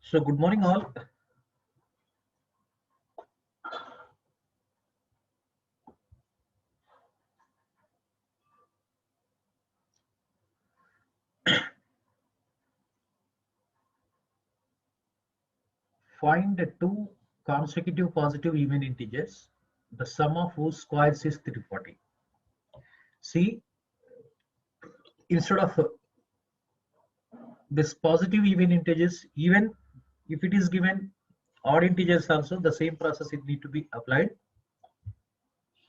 So good morning all. Find two consecutive positive even integers, the sum of whose squares is 340. See, instead of this positive even integers, even if it is given odd integers also, the same process it need to be applied.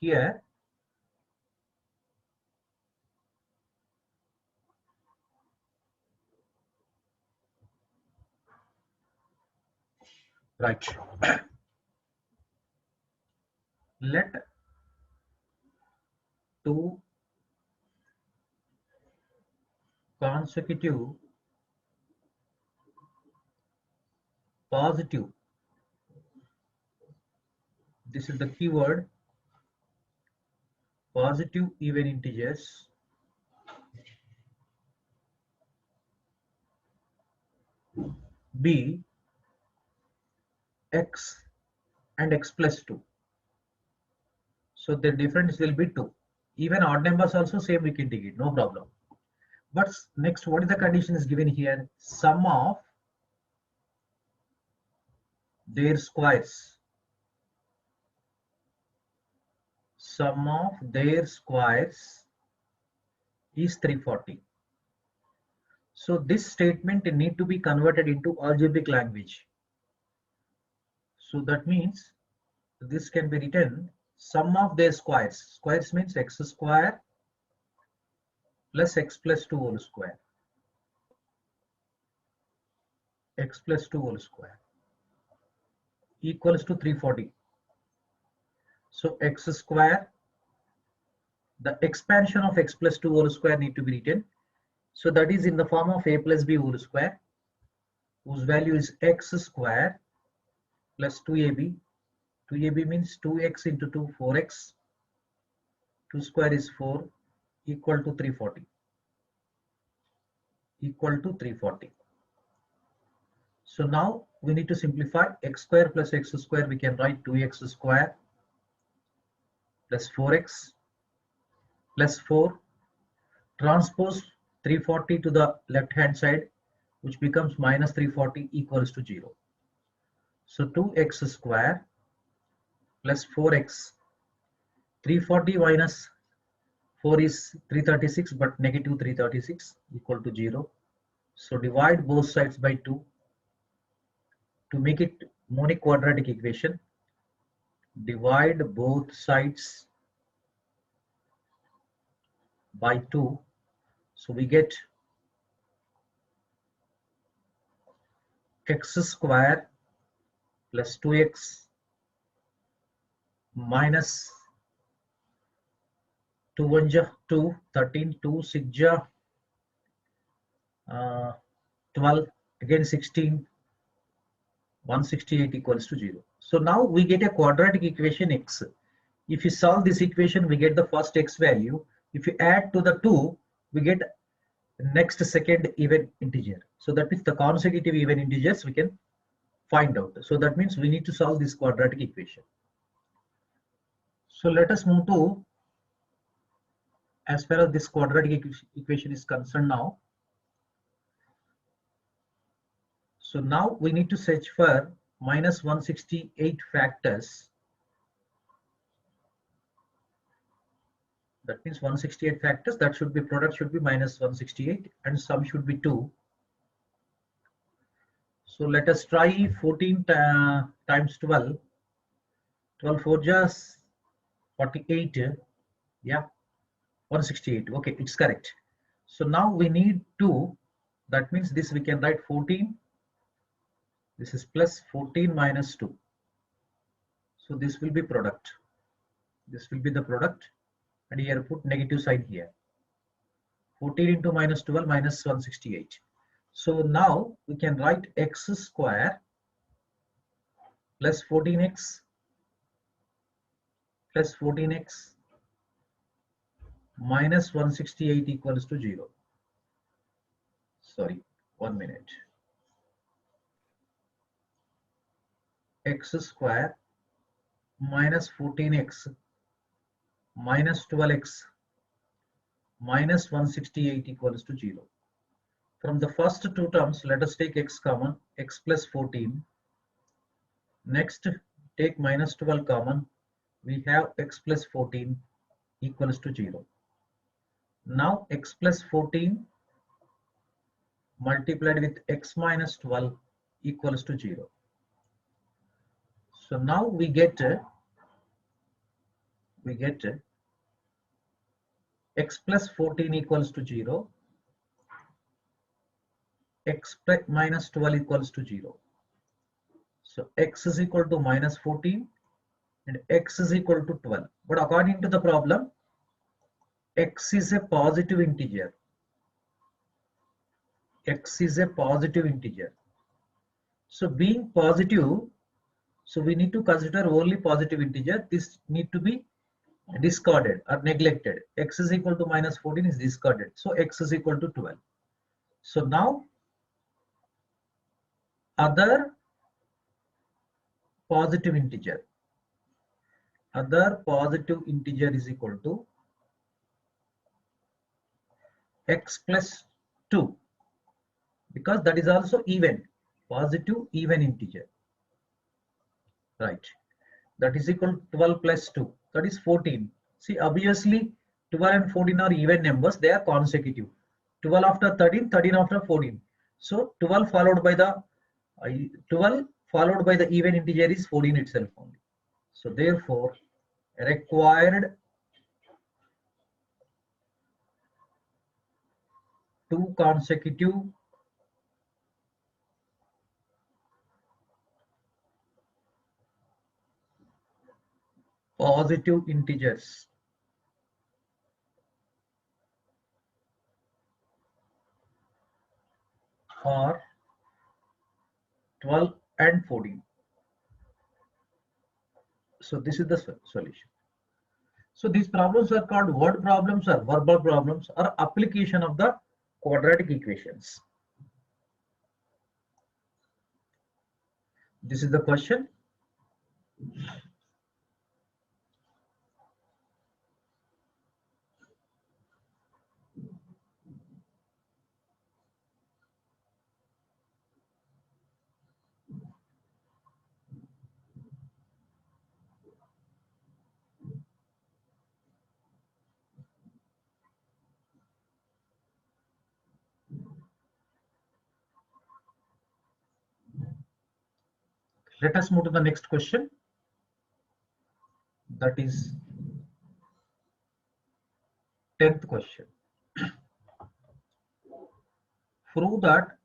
Here, right, let two consecutive positive, this is the keyword, positive even integers be x and x plus 2. So the difference will be 2. Even odd numbers also same we can take it, no problem. But next, what is the condition is given here? Sum of their squares. Sum of their squares is 340. So this statement need to be converted into algebraic language. So that means this can be written sum of their squares. Squares means x square plus x plus 2 whole square. X plus 2 whole square equals to 340. So x square, the expansion of x plus 2 whole square need to be written. So that is in the form of a plus b whole square, whose value is x square plus 2ab. 2ab means 2x into 2, 4x. 2 square is 4, equal to 340. Equal to 340. So now we need to simplify x square plus x square. We can write 2x square plus 4x plus 4. Transpose 340 to the left hand side, which becomes minus 340 equals to 0. So 2x square plus 4x. 340 minus 4 is 336, but negative 336 equal to 0. So divide both sides by 2 to make it monic quadratic equation. Divide both sides by 2. So we get x square plus 2x minus 2 1 ja 2, 13, 2 6 ja 12, again 16, 168 equals to 0. So now we get a quadratic equation x. If you solve this equation, we get the first x value. If you add to the 2, we get next second even integer. So that means the consecutive even integers we can find out. So that means we need to solve this quadratic equation. So let us move to, as far as this quadratic equation is concerned now. So now we need to search for minus 168 factors. That means 168 factors, that should be product should be minus 168 and sum should be 2. So let us try 14 times 12. 12 4 just 48. Yeah, 168. Okay, it's correct. So now we need 2. That means this we can write 14. This is plus 14 minus 2. So this will be product. This will be the product. And here put negative sign here. 14 into minus 12 minus 168. So now we can write x square plus 14x plus 14x minus 168 equals to 0. Sorry, 1 minute. X square minus 14x minus 12x minus 168 equals to 0. From the first two terms, let us take x common, x plus 14 Next, take minus 12 common. We have x plus 14 equals to 0. Now x plus 14 multiplied with x minus 12 equals to 0. So now we get x plus 14 equals to 0, x minus 12 equals to 0. So x is equal to minus 14 and x is equal to 12. But according to the problem, x is a positive integer. X is a positive integer. So being positive, so we need to consider only positive integer. This need to be discarded or neglected. X is equal to minus 14 is discarded. So x is equal to 12. So now other positive integer is equal to x plus 2, because that is also even, positive even integer, right? That is equal to 12 plus 2, that is 14. See, obviously 12 and 14 are even numbers, they are consecutive. 12 after 13, 13 after 14. So 12 followed by the 12 followed by the even integer is 14 itself only. So therefore required two consecutive positive integers are 12 and 14. So this is the solution. So these problems are called word problems or verbal problems or application of the quadratic equations. This is the question. Let us move to the next question. That is 10th question. Prove that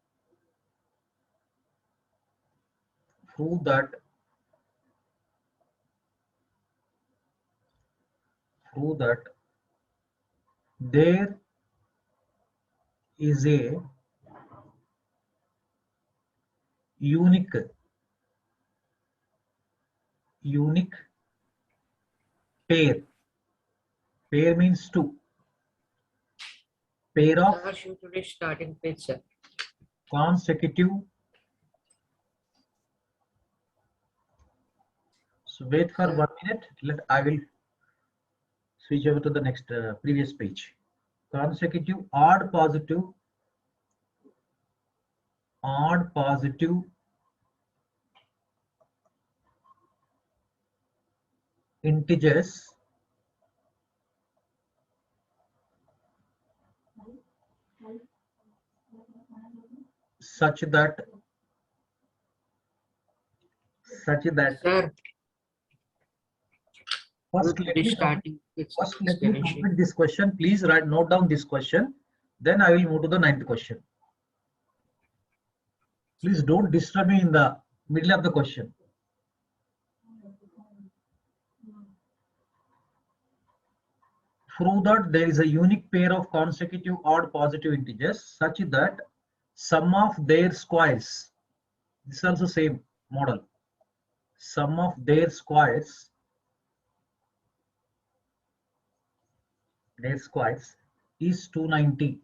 there is a unique pair. Pair means two. Pair of Today's starting page, sir. consecutive. So wait for 1 minute. I will switch over to the next previous page. Consecutive odd positive integers such that Sir, first let me complete this question. Please note down this question. Then I will move to the 9th question. Please don't disturb me in the middle of the question. Prove that there is a unique pair of consecutive odd positive integers such that sum of their squares, this is also same model, sum of their squares is 290,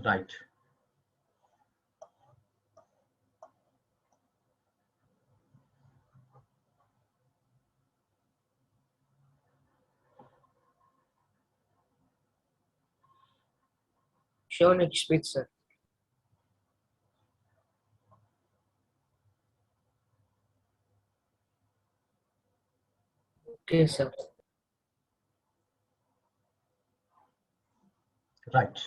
right? Show next page, sir. Okay, sir. Right.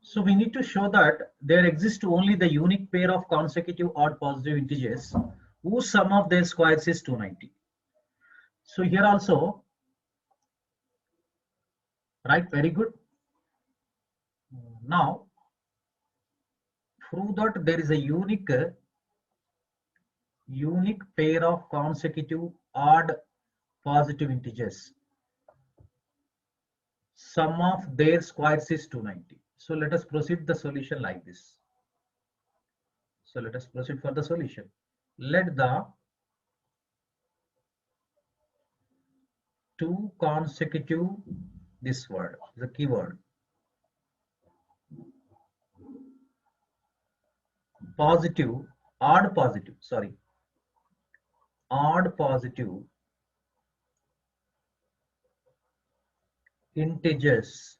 So we need to show that there exists only the unique pair of consecutive odd positive integers whose sum of their squares is 290. So here also, right, very good. Now, prove that there is a unique pair of consecutive odd positive integers. Sum of their squares is 290. So let us proceed the solution like this. So let us proceed for the solution. Let the two consecutive, this word, the keyword, positive, odd positive, sorry, odd positive integers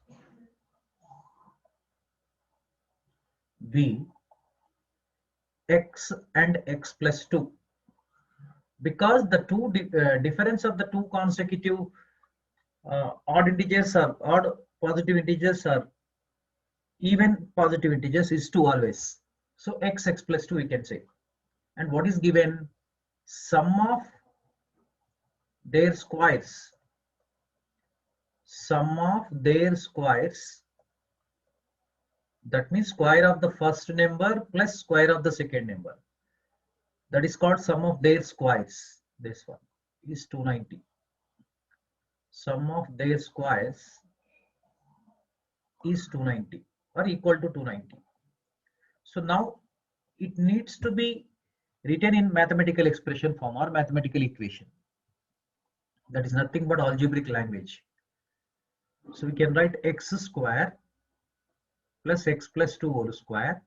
be x and x plus 2, because the difference of the two consecutive odd integers or odd positive integers or even positive integers is 2 always. So x plus 2 we can say. And what is given? Sum of their squares. Sum of their squares. That means square of the first number plus square of the second number. That is called sum of their squares. This one is 290. Sum of their squares is 290 or equal to 290. So now it needs to be written in mathematical expression form or mathematical equation. That is nothing but algebraic language. So we can write x square plus x plus 2 whole square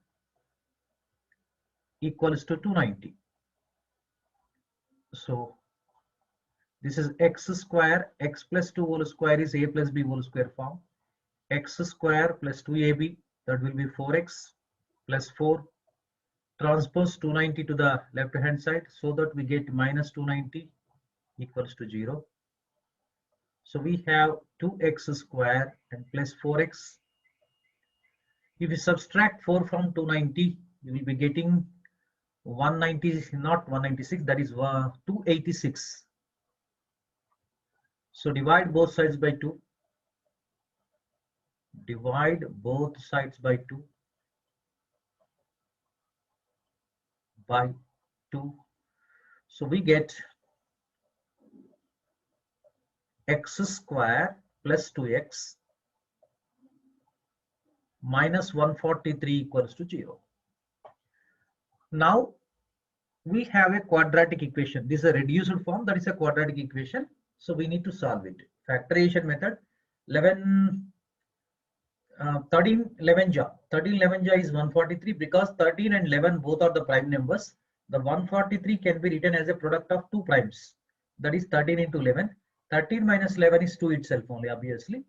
equals to 290. So this is x square, x plus 2 whole square is a plus b whole square form. X square plus 2ab, that will be 4x plus 4. Transpose 290 to the left hand side so that we get minus 290 equals to 0. So we have 2x square and plus 4x. If you subtract 4 from 290, you will be getting 190, not 196, that is 286. So divide both sides by 2. Divide both sides by 2. By 2. So we get x square plus 2x minus 143 equals to 0. Now we have a quadratic equation. This is a reduced form, that is a quadratic equation. So we need to solve it. Factorization method. 13 11 ja. 13 11 ja is 143 because 13 and 11 both are the prime numbers. The 143 can be written as a product of two primes. That is 13 into 11. 13 minus 11 is 2 itself only, obviously.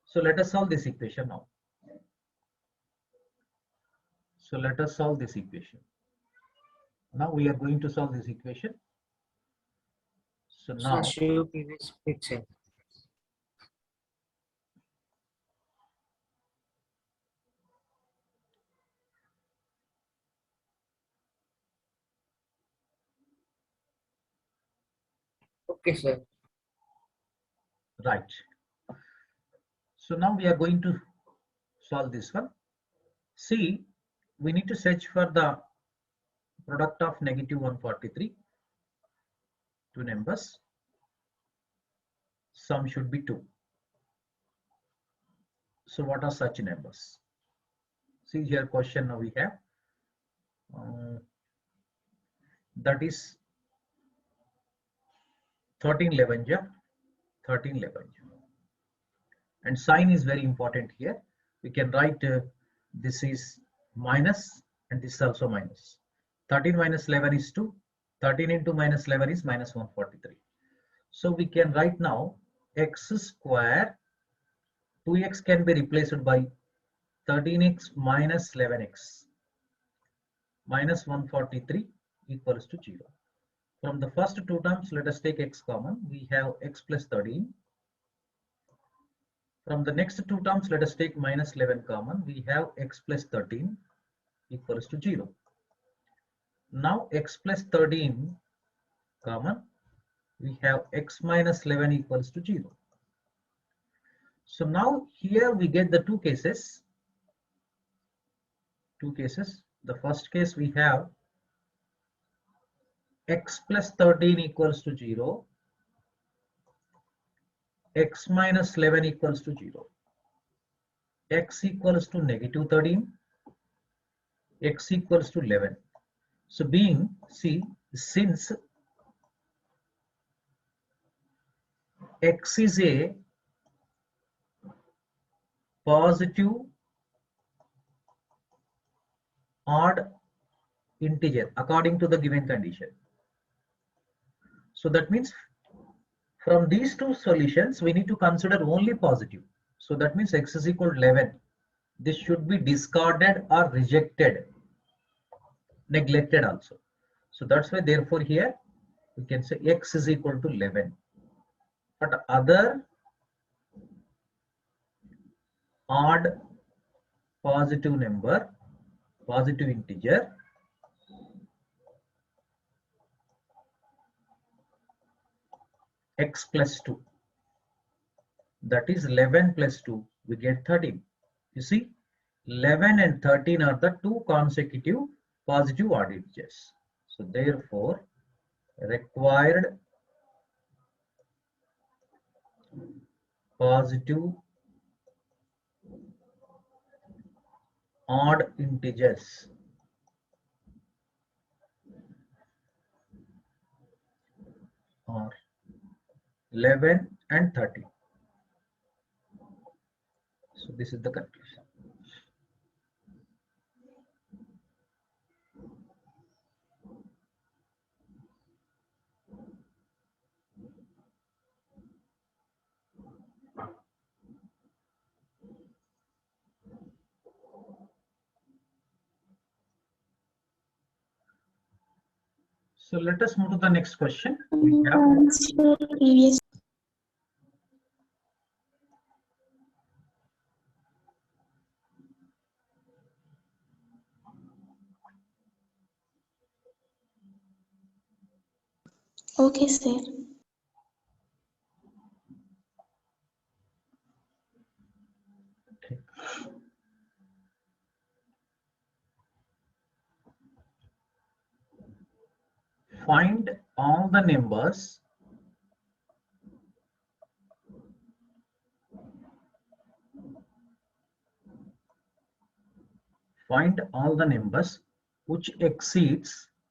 So let us solve this equation now. So let us solve this equation. Now we are going to solve this equation. So now, Sir, show previous picture. Okay, sir. right. So now we are going to solve this one. See, we need to search for the product of negative 143, two numbers. Sum should be 2. So what are such numbers? See here question now we have. That is 13 11 ja, 13 11 ja. And sign is very important here. We can write this is minus and this is also minus. 13 minus 11 is 2. 13 into minus 11 is minus 143. So we can write now x square, 2x can be replaced by 13x minus 11x minus 143 equals to 0. From the first two terms, let us take x common. We have x plus 13. From the next two terms, let us take minus 11 common. We have x plus 13 equals to 0. Now x plus 13 common. We have x minus 11 equals to 0. So now here we get the two cases. The first case we have x plus 13 equals to 0, x minus 11 equals to 0, x equals to negative 13, x equals to 11. So since x is a positive odd integer according to the given condition. So that means from these two solutions, we need to consider only positive. So that means x is equal to 11. This should be discarded or rejected, neglected also. So that's why therefore here we can say x is equal to 11. But other odd positive number, positive integer, x plus 2, that is 11 plus 2, we get 13. You see, 11 and 13 are the two consecutive positive odd integers. So therefore required positive odd integers are 11 and 13. So this is the conclusion. So let us move to the next question. We have Okay, sir. okay. Find all the numbers which exceeds their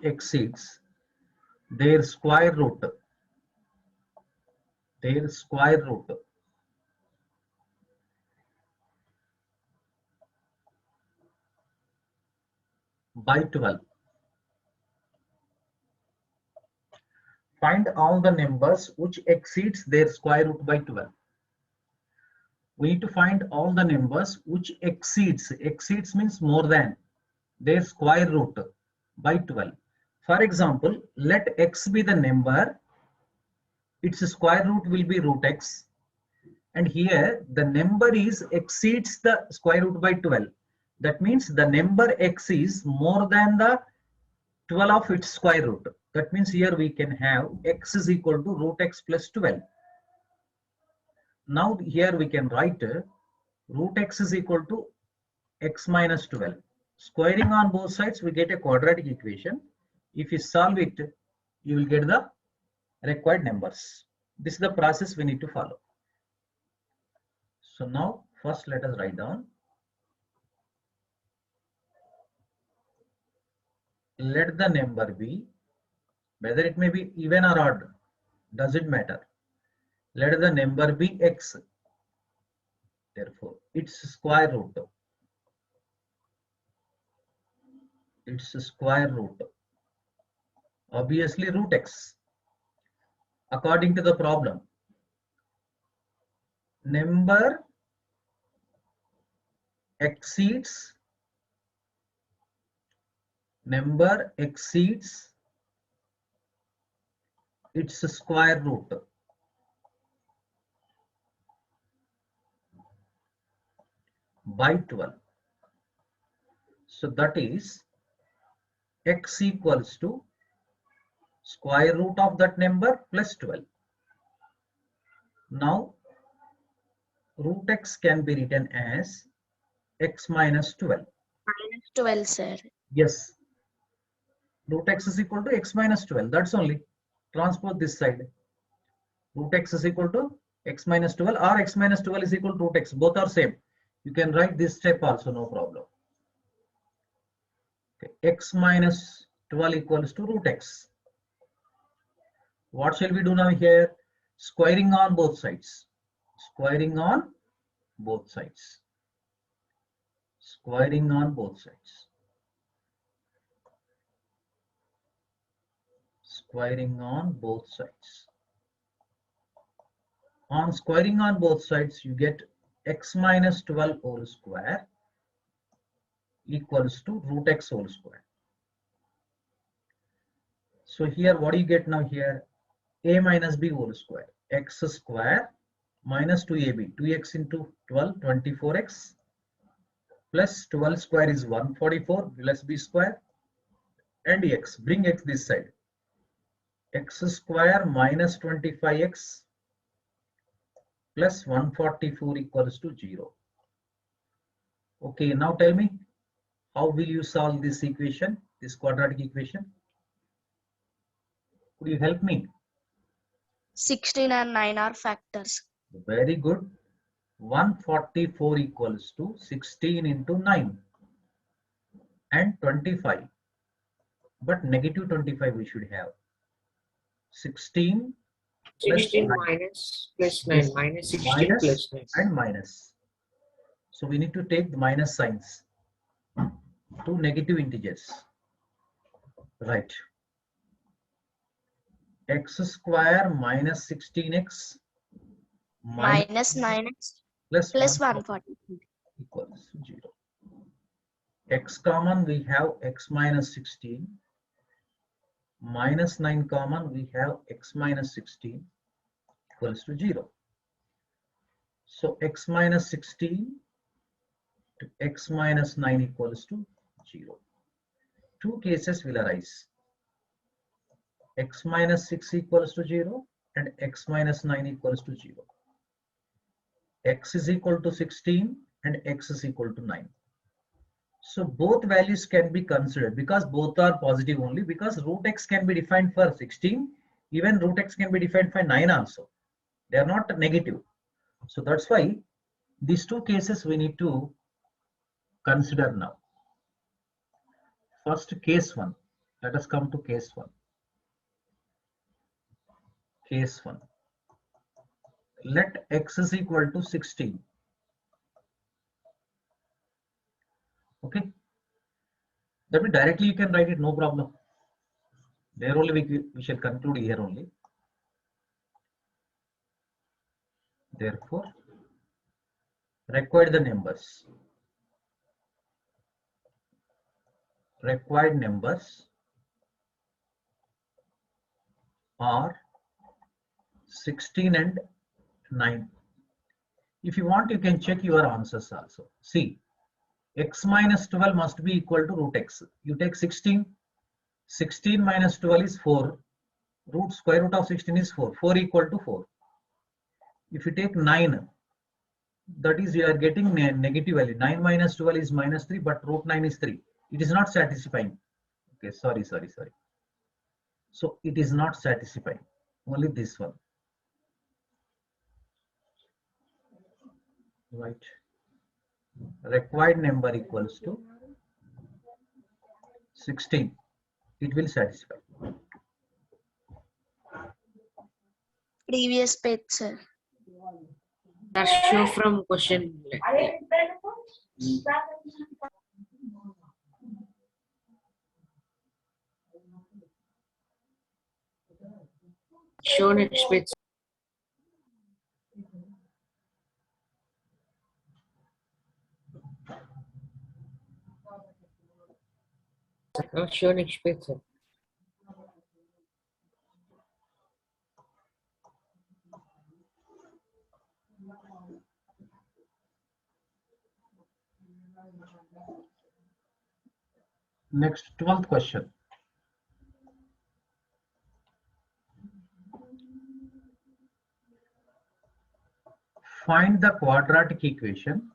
square root by 12. Find all the numbers which exceeds their square root by 12. We need to find all the numbers which exceeds means more than their square root by 12. For example, let x be the number, its square root will be root x, and here the number is exceeds the square root by 12. That means the number x is more than the 12 of its square root. That means here we can have x is equal to root x plus 12. Now here we can write root x is equal to x minus 12. Squaring on both sides, we get a quadratic equation. If you solve it, you will get the required numbers. This is the process we need to follow. So now first let us write down. Let the number be, whether it may be even or odd, doesn't matter. Let the number be x. Therefore, its square root. Obviously root x. According to the problem, number exceeds number exceeds its square root by 12. So that is x equals to square root of that number plus 12. Now root x can be written as x minus 12. Minus 12, sir. Yes, root x is equal to x minus 12. That's only. Transpose this side. Root x is equal to x minus 12 or x minus 12 is equal to root x. Both are same. You can write this step also, no problem. Okay. X minus 12 equals to root x. What shall we do now here? Squaring on both sides. Squaring on both sides. Squaring on both sides. Squaring on both sides. On squaring on both sides, you get x minus 12 whole square equals to root x whole square. So here, what do you get now here? A minus b whole square. X square minus 2ab. 2x into 12, 24x. Plus 12 square is 144 plus b square. And x. Bring x this side. X square minus 25x plus 144 equals to 0. Okay, now tell me, how will you solve this equation, this quadratic equation? Could you help me? 16 and 9 are factors. Very good. 144 equals to 16 into 9 and 25. But negative 25 we should have. 16 plus 16 9. minus plus 9. Yes, Minus 16 minus plus 9. and minus. So we need to take the minus signs to negative integers. Right. X square minus 16x Minus 9x plus plus 140 140. equals 0. X common we have x minus 16. Minus 9 common we have x minus 16 equals to 0. So x minus 16 to x minus 9 equals to 0. Two cases will arise. X minus 6 equals to 0 and x minus 9 equals to 0. X is equal to 16 and x is equal to 9. So both values can be considered because both are positive only, because root x can be defined for 16, even root x can be defined for 9 also. They are not negative. So that's why these two cases we need to consider now. First, case 1. Let us come to case 1. Case 1. Let x is equal to 16. Okay. That means directly you can write it, no problem. There only we shall conclude here only. Therefore, required the numbers. Required numbers are 16 and 9. If you want, you can check your answers also. See, x minus 12 must be equal to root x. You take 16. 16 minus 12 is 4. Square root of 16 is 4. 4 equal to 4. If you take 9, that is you are getting negative value. 9 minus 12 is minus 3, but root 9 is 3. It is not satisfying. Okay, sorry. So it is not satisfying. Only this one. Right. Required number equals to 16. It will satisfy. Previous page, sir. That show from question. Show next page. Sure, next page, sir. Next, 12th question. Find the quadratic equation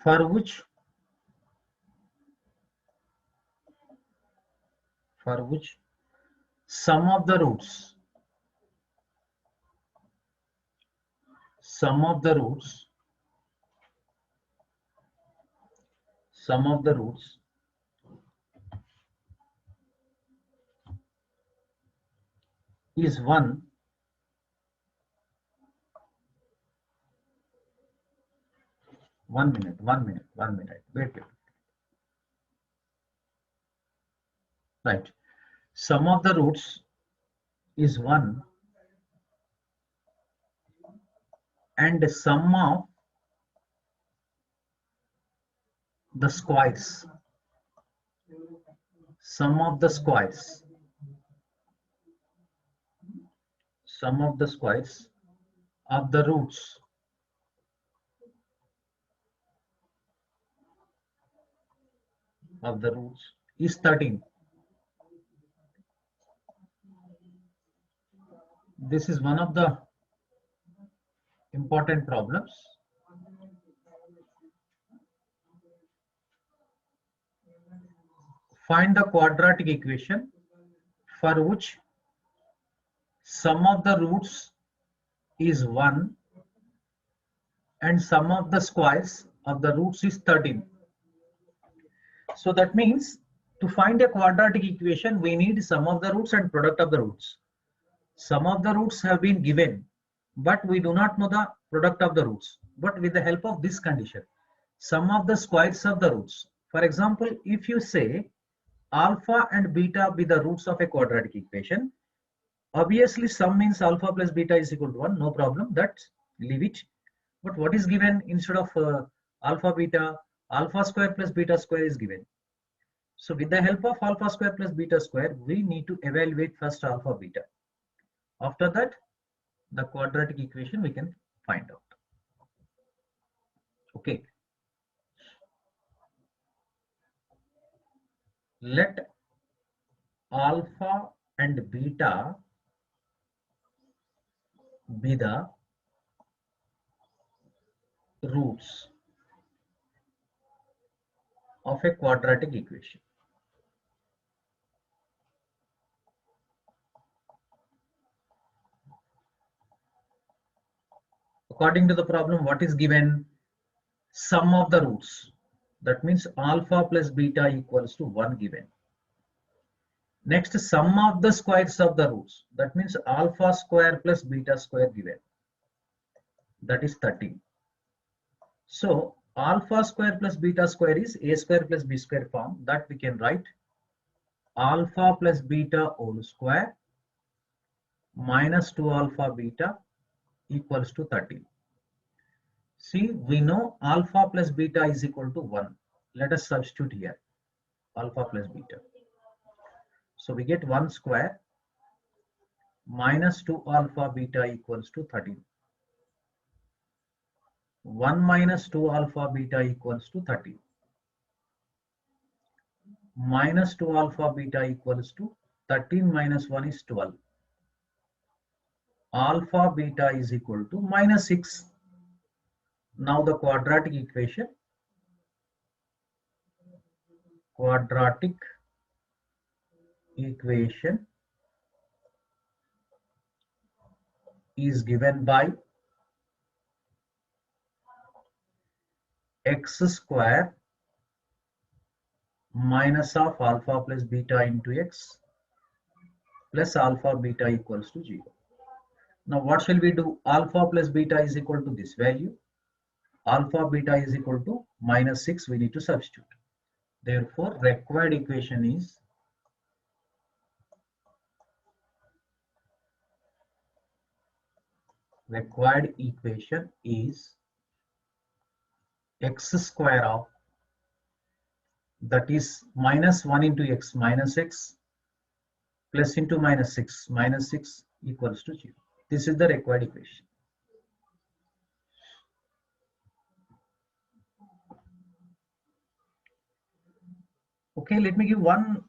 for which sum of the roots is 1 . One minute. Wait. Right. Sum of the roots is 1 and the sum of the squares of the roots is 13. This is one of the important problems. Find the quadratic equation for which sum of the roots is 1 and sum of the squares of the roots is 13. So that means to find a quadratic equation, we need sum of the roots and product of the roots. Sum of the roots have been given, but we do not know the product of the roots. But with the help of this condition, sum of the squares of the roots. For example, if you say alpha and beta be the roots of a quadratic equation, obviously sum means alpha plus beta is equal to 1, no problem, that leave it. But what is given instead of alpha beta? Alpha square plus beta square is given. So with the help of alpha square plus beta square, we need to evaluate first alpha beta. After that, the quadratic equation we can find out. Okay. Let alpha and beta be the roots of a quadratic equation. According to the problem, what is given? Sum of the roots. That means alpha plus beta equals to 1 given. Next, sum of the squares of the roots. That means alpha square plus beta square given. That is 13. So alpha square plus beta square is a square plus b square form. That we can write alpha plus beta whole square minus 2 alpha beta equals to 13. See, we know alpha plus beta is equal to 1. Let us substitute here alpha plus beta. So we get 1 square minus 2 alpha beta equals to 13. 1 minus 2 alpha beta equals to 13. Minus 2 alpha beta equals to 13 minus 1 is 12. Alpha beta is equal to minus 6. Now the quadratic equation is given by x square minus of alpha plus beta into x plus alpha beta equals to 0. Now what shall we do? Alpha plus beta is equal to this value. Alpha beta is equal to minus 6. We need to substitute. Therefore, required equation is required equation is x square of, that is minus 1 into x minus x plus into minus 6 equals to 0. This is the required equation. Okay, let me give one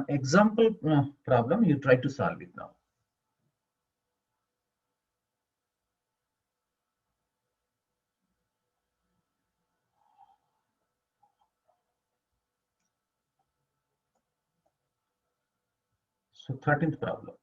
example problem. You try to solve it now. So 13th problem.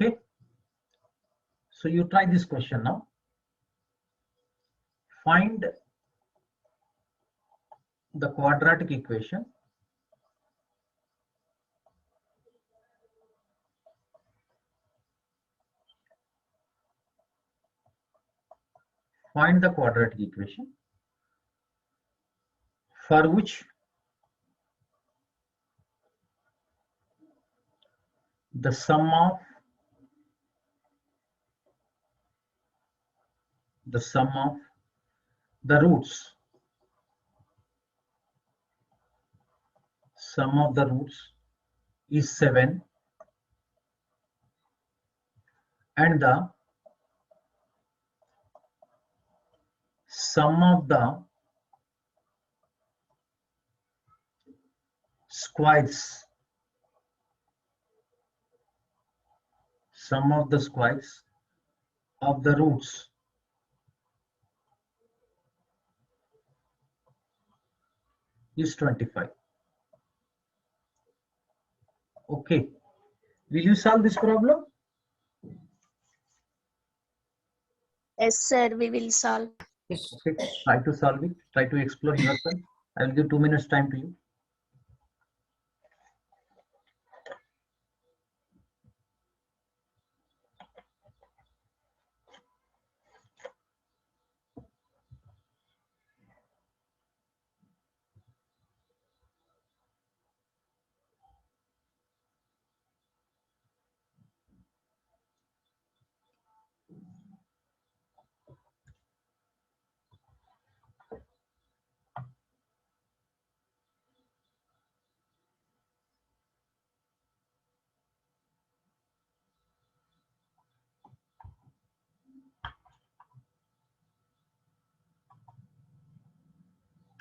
Okay, so you try this question now. Find the quadratic equation for which the sum of the roots is 7 and the sum of the squares of the roots is 25. Okay, will you solve this problem? Yes, sir. We will solve. Yes. Okay, try to solve it. Try to explore yourself. I will give 2 minutes time to you.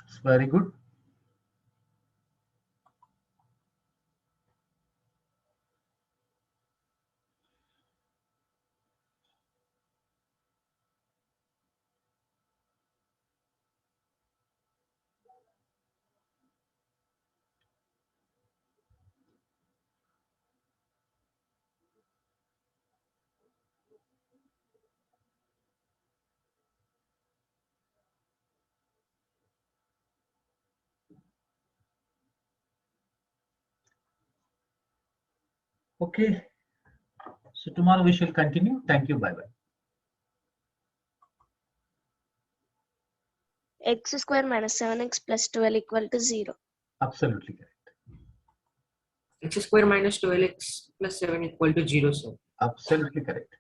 It's very good. Okay, so tomorrow we shall continue. Thank you. Bye bye. X square minus 7x plus 12 equal to 0. Absolutely correct. X square minus 12x plus 7 equal to 0, sir. Absolutely correct.